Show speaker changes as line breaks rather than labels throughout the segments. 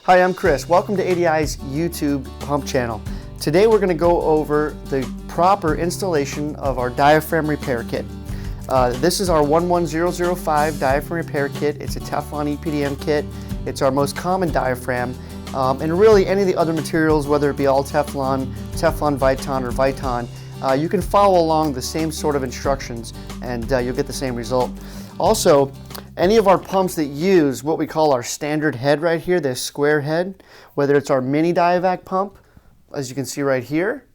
Hi, I'm Chris. Welcome to ADI's YouTube pump channel. Today we're going to go over the proper installation of our diaphragm repair kit. This is our 11005 diaphragm repair kit. It's a Teflon EPDM kit. It's our most common diaphragm. And really any of the other materials, whether it be all Teflon, Teflon Viton, or Viton, you can follow along the same sort of instructions and you'll get the same result. Also, any of our pumps that use what we call our standard head right here, this square head, whether it's our Mini Dia-Vac pump, as you can see right here,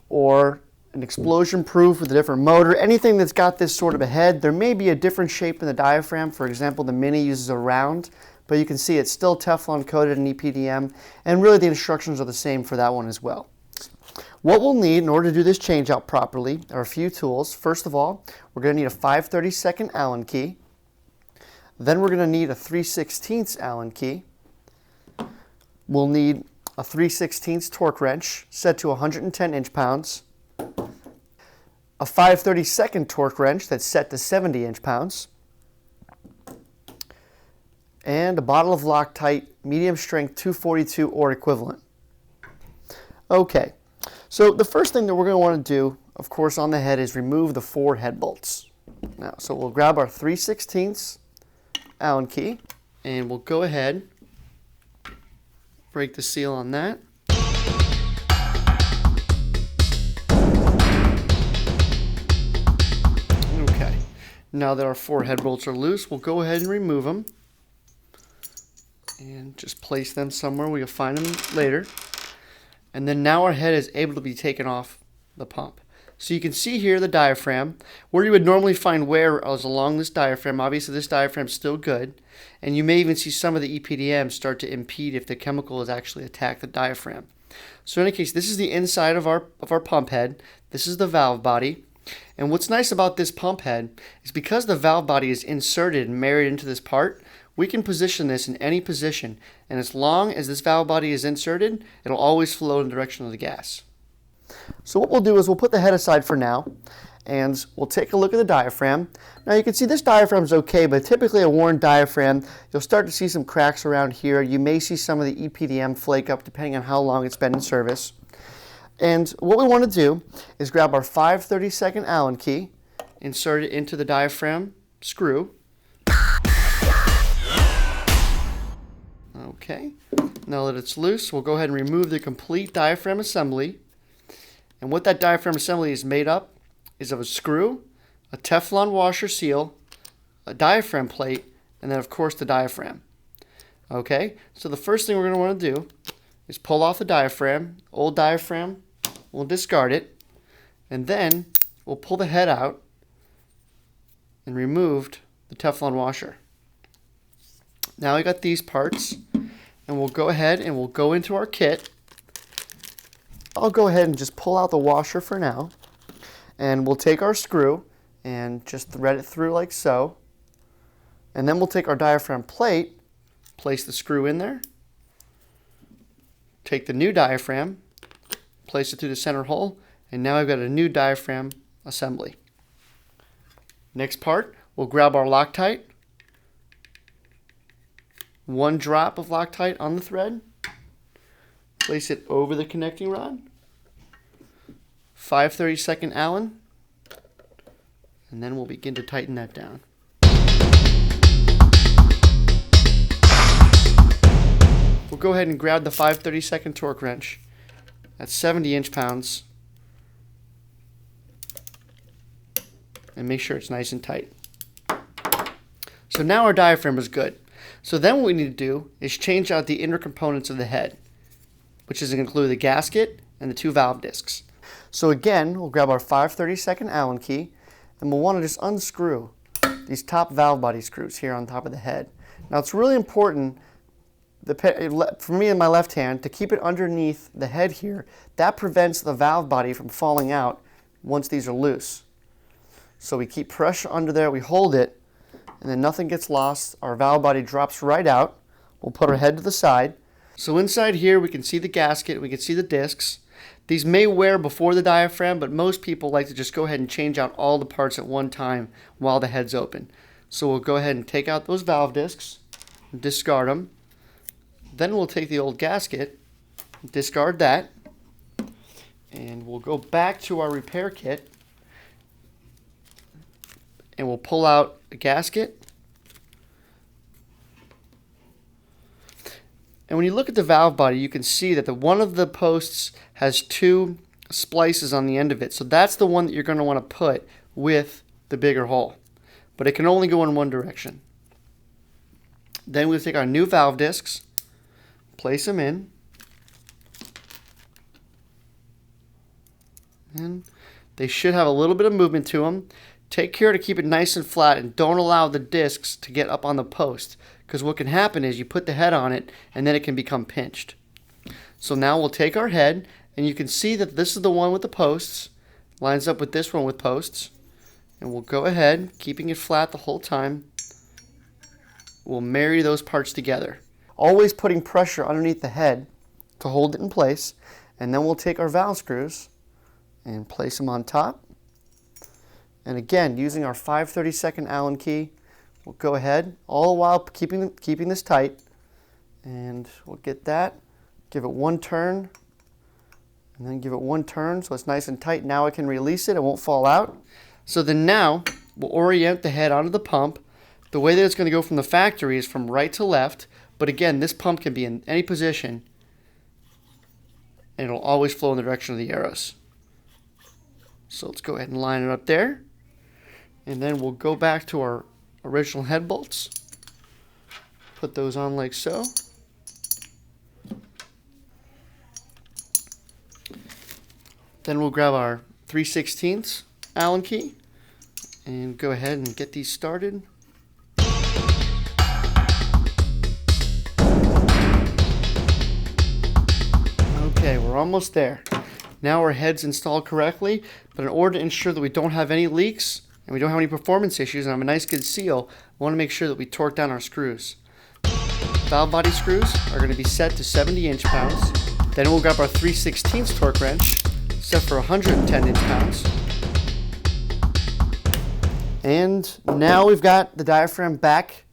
or an explosion proof with a different motor, anything that's got this sort of a head, there may be a different shape in the diaphragm. For example, the Mini uses a round, but you can see it's still Teflon coated in EPDM, and really the instructions are the same for that one as well. What we'll need in order to do this change out properly are a few tools. First of all, we're going to need a 5/32 Allen key. Then we're going to need a 3/16 Allen key. We'll need a 3/16 torque wrench set to 110 inch-pounds. A 5/32 torque wrench that's set to 70 inch-pounds. And a bottle of Loctite, medium strength 242 or equivalent. Okay. So the first thing that we're going to want to do, of course, on the head is remove the 4 head bolts. Now, so we'll grab our 3/16 Allen key and we'll go ahead, break the seal on that. Okay, now that our 4 head bolts are loose, we'll go ahead and remove them and just place them somewhere where you'll find them later. And then now our head is able to be taken off the pump. So you can see here the diaphragm. Where you would normally find wear is along this diaphragm. Obviously this diaphragm is still good. And you may even see some of the EPDM start to impede if the chemical has actually attacked the diaphragm. So in any case, this is the inside of our pump head. This is the valve body. And what's nice about this pump head is because the valve body is inserted and married into this part, we can position this in any position, and as long as this valve body is inserted, it'll always flow in the direction of the gas. So what we'll do is we'll put the head aside for now, and we'll take a look at the diaphragm. Now you can see this diaphragm is okay, but typically a worn diaphragm, you'll start to see some cracks around here. You may see some of the EPDM flake up depending on how long it's been in service. And what we want to do is grab our 5/32 Allen key, insert it into the diaphragm screw. Okay, now that it's loose, we'll go ahead and remove the complete diaphragm assembly. And what that diaphragm assembly is made up is of a screw, a Teflon washer seal, a diaphragm plate, and then of course the diaphragm. Okay, so the first thing we're going to want to do is pull off the diaphragm. Old diaphragm, we'll discard it, and then we'll pull the head out and remove the Teflon washer. Now we got these parts, and we'll go ahead and we'll go into our kit. I'll go ahead and just pull out the washer for now, and we'll take our screw and just thread it through like so, and then we'll take our diaphragm plate, place the screw in there, take the new diaphragm, place it through the center hole, and now I've got a new diaphragm assembly. Next part, we'll grab our Loctite. 1 drop of Loctite on the thread, place it over the connecting rod, 5/32 Allen, and then we'll begin to tighten that down. We'll go ahead and grab the 5/32 torque wrench at 70 inch-pounds and make sure it's nice and tight. So now our diaphragm is good. So then what we need to do is change out the inner components of the head, which is going to include the gasket and the 2 valve discs. So again, we'll grab our 5/32 Allen key, and we'll want to just unscrew these top valve body screws here on top of the head. Now it's really important, for me in my left hand, to keep it underneath the head here. That prevents the valve body from falling out once these are loose. So we keep pressure under there, we hold it, and then nothing gets lost. Our valve body drops right out. We'll put our head to the side. So inside here we can see the gasket, we can see the discs. These may wear before the diaphragm, but most people like to just go ahead and change out all the parts at one time while the head's open. So we'll go ahead and take out those valve discs, discard them. Then we'll take the old gasket, discard that, and we'll go back to our repair kit and we'll pull out a gasket. And when you look at the valve body, you can see that one of the posts has 2 splices on the end of it. So that's the one that you're going to want to put with the bigger hole. But it can only go in one direction. Then we'll take our new valve discs, place them in, and they should have a little bit of movement to them. Take care to keep it nice and flat and don't allow the discs to get up on the post, because what can happen is you put the head on it and then it can become pinched. So now we'll take our head, and you can see that this is the one with the posts, lines up with this one with posts, and we'll go ahead, keeping it flat the whole time. We'll marry those parts together, always putting pressure underneath the head to hold it in place, and then we'll take our valve screws and place them on top. And again, using our 5/32 Allen key, we'll go ahead, all the while keeping this tight, and we'll get that, give it one turn, and then give it one turn so it's nice and tight. Now I can release it, it won't fall out. So then now we'll orient the head onto the pump. The way that it's going to go from the factory is from right to left, but again, this pump can be in any position, and it'll always flow in the direction of the arrows. So let's go ahead and line it up there, and then we'll go back to our original head bolts, put those on like so. Then we'll grab our 3/16 Allen key and go ahead and get these started. Okay, we're almost there. Now our head's installed correctly, but in order to ensure that we don't have any leaks and we don't have any performance issues and have a nice good seal, we want to make sure that we torque down our screws. Valve body screws are going to be set to 70 inch-pounds. Then we'll grab our 3/16 torque wrench, set for 110 inch-pounds. And now we've got the diaphragm back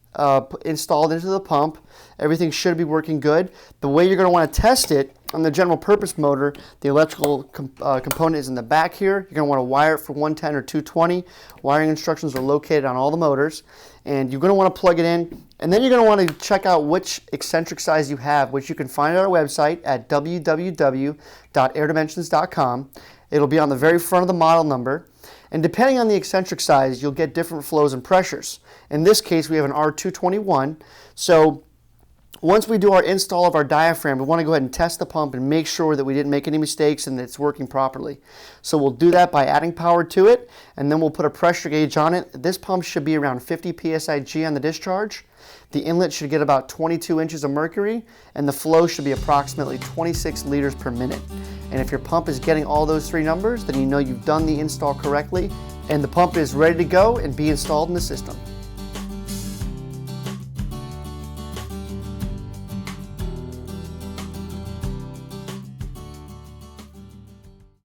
installed into the pump. Everything should be working good. The way you're going to want to test it on the general purpose motor, the electrical component is in the back here. You're going to want to wire it for 110 or 220. Wiring instructions are located on all the motors. And you're going to want to plug it in. And then you're going to want to check out which eccentric size you have, which you can find at our website at www.airdimensions.com. It'll be on the very front of the model number. And depending on the eccentric size, you'll get different flows and pressures. In this case, we have an R221. So once we do our install of our diaphragm, we want to go ahead and test the pump and make sure that we didn't make any mistakes and that it's working properly. So we'll do that by adding power to it, and then we'll put a pressure gauge on it. This pump should be around 50 psi on the discharge. The inlet should get about 22 inches of mercury, and the flow should be approximately 26 liters per minute. And if your pump is getting all those 3 numbers, then you know you've done the install correctly, and the pump is ready to go and be installed in the system.